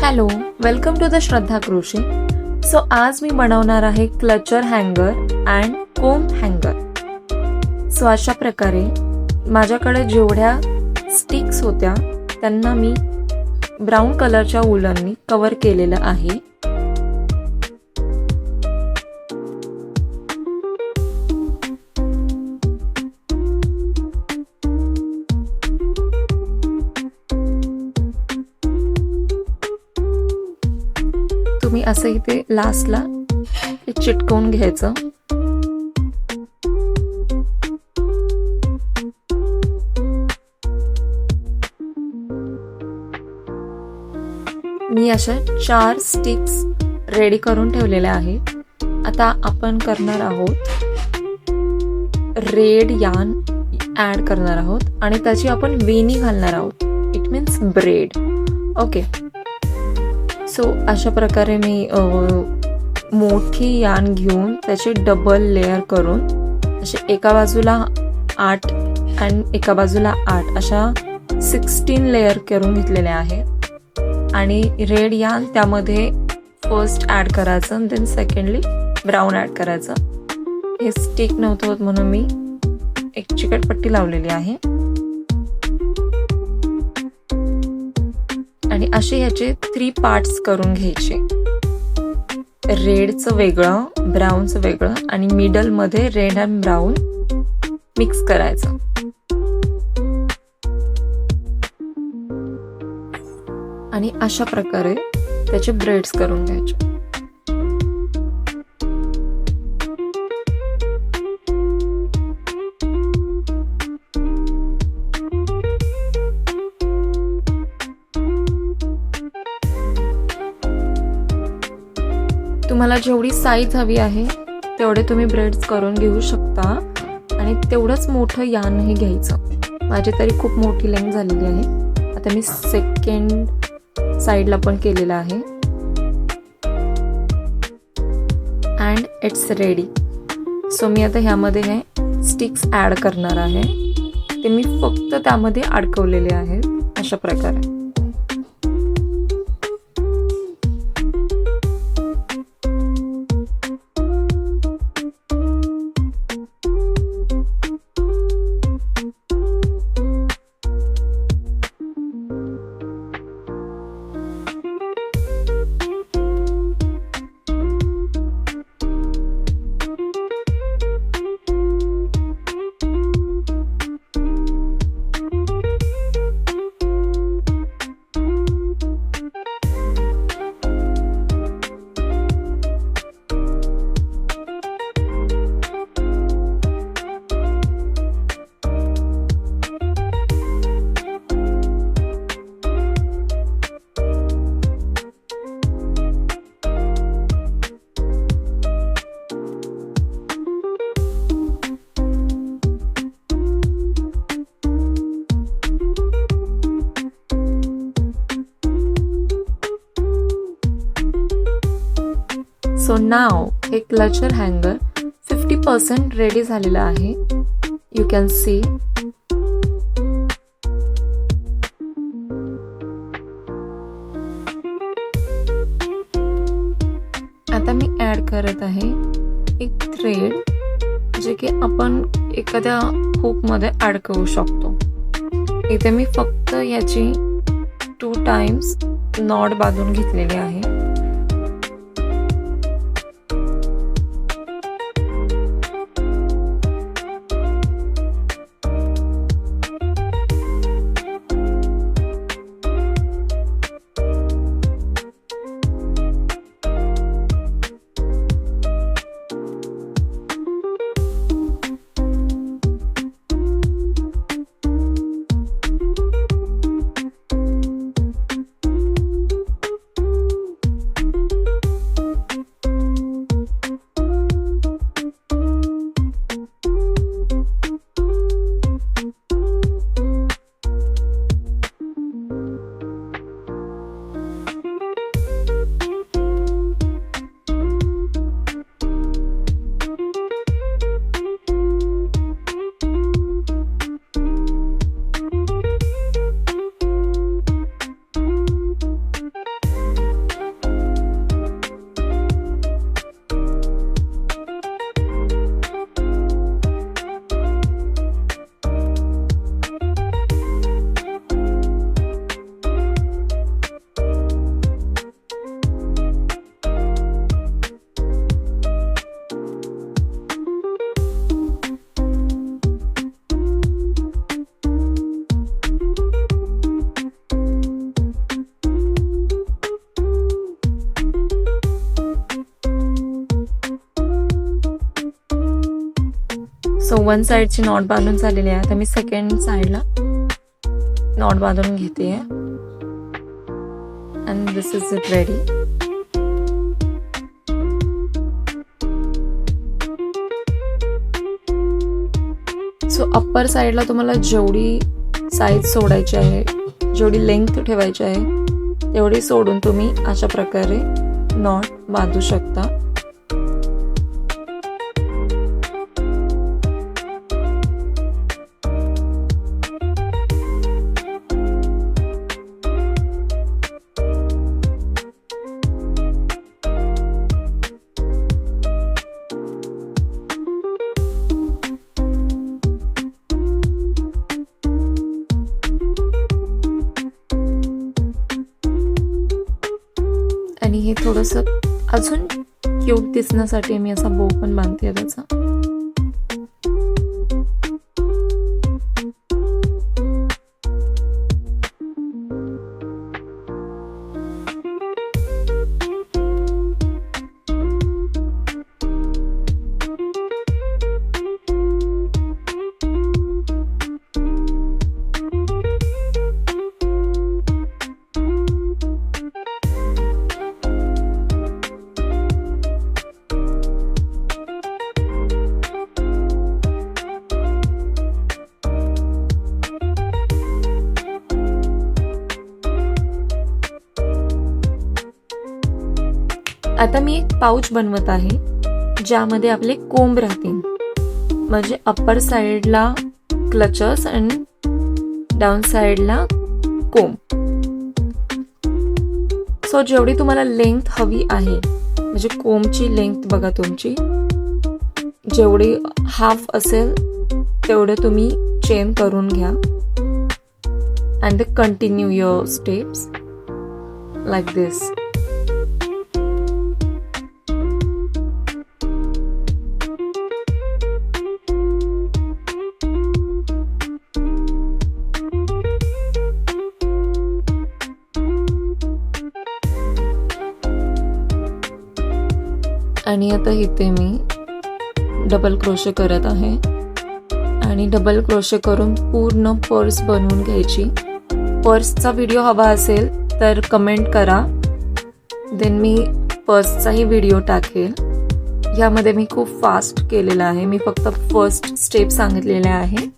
Hello, welcome to the Shraddha crochet. So आज मी बनवणार आहे क्लचर हँगर अँड कोम हँगर. सो अशा प्रकारे माझ्याकडे जेवढ्या स्टिक्स होत्या त्यांना मी ब्राऊन कलरच्या वूलननी कव्हर केलेलं आहे. तुम्ही असं इथे लास्टला चिटकवून घ्यायचं. मी अशा 4 स्टिक्स रेडी करून ठेवलेल्या आहेत. आता आपण करणार आहोत रेड यार्न ऍड करणार आहोत आणि त्याची आपण वेणी घालणार आहोत. It means bread. Okay, so अशा प्रकारे मी मोठी यार्न घेऊन त्याचे डबल लेअर करून असे एका बाजूला 8 आणि एका बाजूला 8 अशा 16 लेअर करून घेतलेले आहेत. आणि रेड यार्न त्यामध्ये फर्स्ट ॲड करायचं, देन सेकंडली ब्राऊन ॲड करायचं. हे स्टिक नव्हतं होत म्हणून मी एक चिकटपट्टी लावलेली आहे. आणि असे ह्याचे 3 पार्ट्स करून घ्यायचे. रेडचं वेगळं, ब्राऊनचं वेगळं आणि मिडल मध्ये रेड अँड ब्राऊन मिक्स करायचं. आणि अशा प्रकारे त्याचे ब्रेड्स करून घ्यायचे. तुम्हाला जेवढी साईज हवी आहे तेवढे तुम्ही ब्रेड्स करून घेऊ शकता आणि तेवढंच मोठं यार्नही घ्यायचं. माझी तरी खूप मोठी लेंथ झालेली आहे. आता मी सेकंड साईडला पण केलेलं आहे. And it's ready. सो मी आता ह्यामध्ये हे स्टिक्स ॲड करणार आहे. ते मी फक्त त्यामध्ये अडकवलेले आहेत अशा प्रकारे. सो नाव हे क्लचर हँगर 50% रेडी झालेलं आहे. You can see. आता मी ऍड करत आहे एक थ्रेड जे की आपण एखाद्या हुक मध्ये अडकवू शकतो. इथे मी फक्त याची 2 टाइम्स नॉट बांधून घेतलेली आहे. सो वन साईडची नॉट बांधून झालेली आहे. आता मी सेकंड साईडला नॉट बांधून घेते and this is it ready. So upper साईडला तुम्हाला जेवढी साईज सोडायची आहे, जेवढी लेंथ ठेवायची आहे तेवढी सोडून तुम्ही अशा प्रकारे नॉट बांधू शकता. आणि हे थोडंसं अजून क्यूट दिसण्यासाठी मी असा बो पण बांधते त्याचा. आता मी एक पाऊच बनवत आहे ज्यामध्ये आपले कोंब राहतील. म्हणजे अप्पर साइडला क्लचर्स आणि डाऊन साइडला कोंब. सो जेवढी तुम्हाला लेंथ हवी आहे, म्हणजे कोंबची लेंथ बघा तुमची जेवढी हाफ असेल तेवढं तुम्ही चेन करून घ्या and continue your steps like this. आणि आता इथे मी डबल क्रोशे करत आहे आणि डबल क्रोशे करून पूर्ण पर्स बनवून घ्यायची. पर्सचा व्हिडिओ हवा असेल तर कमेंट करा, देन मी पर्सचाही व्हिडिओ टाकेल. यामध्ये मी खूप फास्ट केलेला आहे, मी फक्त फर्स्ट स्टेप सांगितलेले आहे.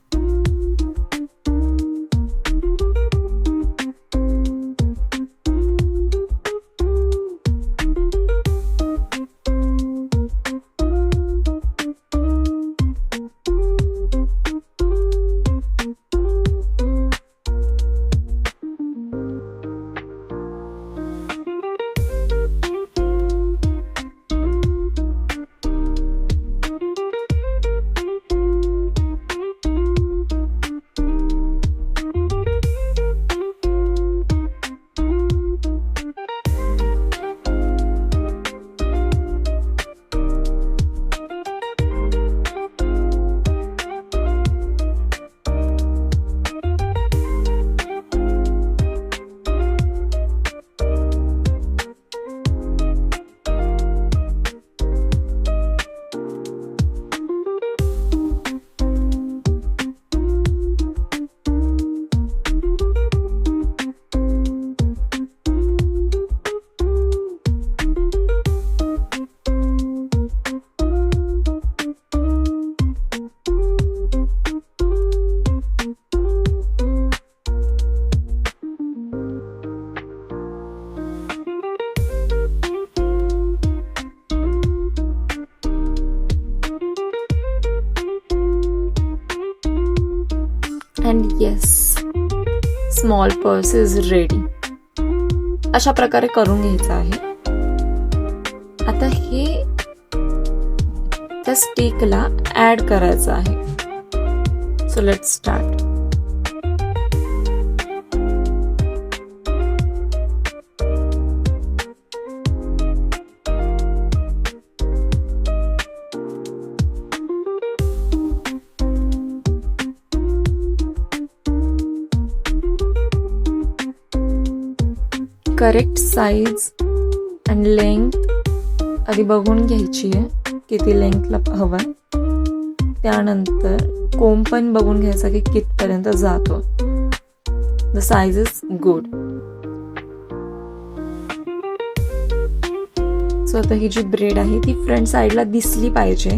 And yes, small purse is ready. अशा प्रकारे करून घ्यायचं आहे. आता हे त्या स्टिकला ऍड करायचं आहे. So let's start. Correct size आणि लेंथ आधी बघून घ्यायची आहे, किती लेंथला हवा, त्यानंतर कोंब पण बघून घ्यायचा की कितपर्यंत जातो. The size is good. So आता ही जी ब्रेड आहे ती फ्रंट साइडला दिसली पाहिजे.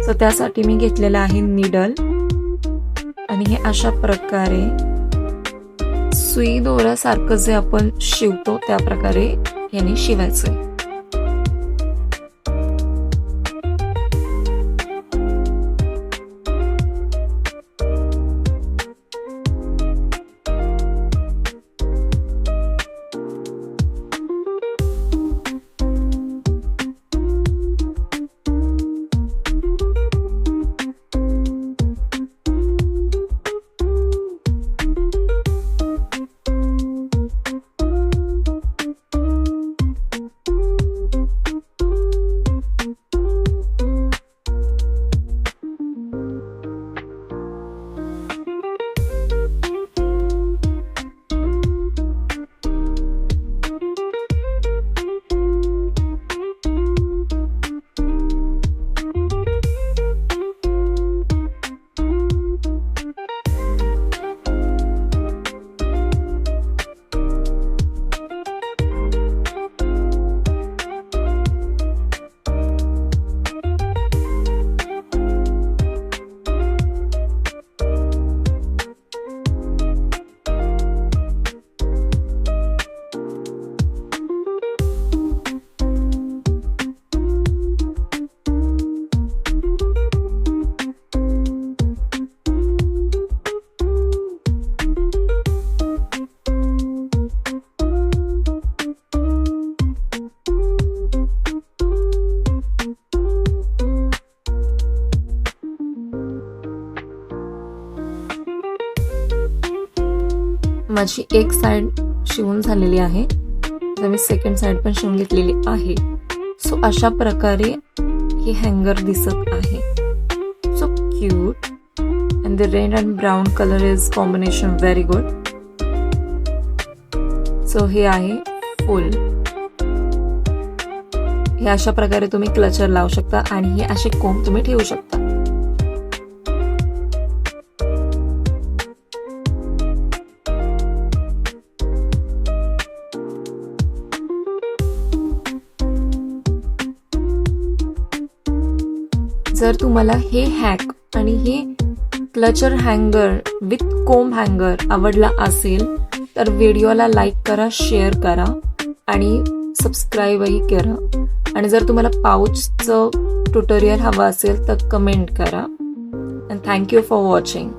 सो त्यासाठी मी घेतलेलं आहे निडल आणि हे अशा प्रकारे सुई दोऱ्यासारखं जे आपण शिवतो त्या प्रकारे याने शिवायचंय. माझी एक साइड शिवून झालेली आहे. आता मी सेकंड साइड पण शिवून घेतलेली आहे. सो अशा प्रकारे हे हँगर दिसत आहे. So cute and the red and brown colour is combination very good. So हे आहे फुल. हे अशा प्रकारे तुम्ही क्लचर लावू शकता आणि हे असे कोंब तुम्ही ठेवू शकता. जर तुम्हाला हे हॅक आणि हे क्लचर हँगर विथ कोंब हँगर आवडला असेल तर व्हिडिओला लाईक करा, शेअर करा आणि सबस्क्राईबही करा. आणि जर तुम्हाला पाऊचचं ट्युटोरियल हवं असेल तर कमेंट करा. And thank you for watching.